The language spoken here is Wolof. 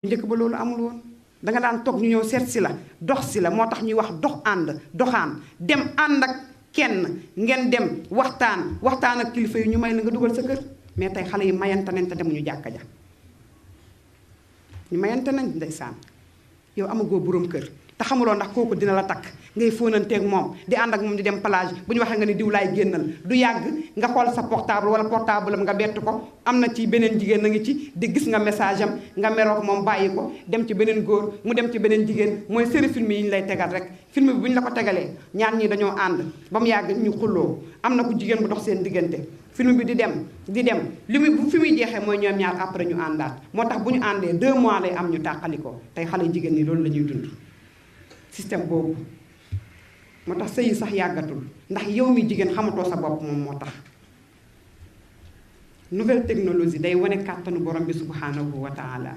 njëkk ba loolu amul woon da nga daan toog ñu ñëw seet si la dox si la moo tax ñuy wax dox ànd doxaan dem ànd ak kenn ngeen dem waxtaan ak kilifa yi ñu may la nga dugal sa kër mais tey xale yi mayante nañ te demuñu jàkka ja ñu mayante nañ ndeysaan yow amagoo borom kër te xamuloo ndax kooku dina la takk ngay fóonanteeg moom di ànd ak moom di dem plage bu ñu waxee nga ni diw laay génnal du yàgg nga xool sa portable wala portable am nga bett ko am na ci beneen jigéen na ngi ci di gis nga message am nga meroog moom bàyyi ko dem ci beneen góor mu dem ci beneen jigéen mooy série film yi ñu lay tegal rek film bi bu ñu la ko tegalee ñaar ñii dañoo ànd ba mu yàgg ñu xulloo am na ku jigéen bu dox seen diggante film bi di dem li muy bu fi muy jeexee mooy ñoom ñaar après ñu àndaat moo tax bu ñu àndee 2 mois lay am ñu tàqalikoo tey xale jigéen ñi loolu la ñuy dund système boobu moo tax sëy yi sax yàggatul ndax yow mi jigéen xamatoo sa bopp moom moo tax nouvelle technologie day wane kàttanu borom bi subhanahu wa taala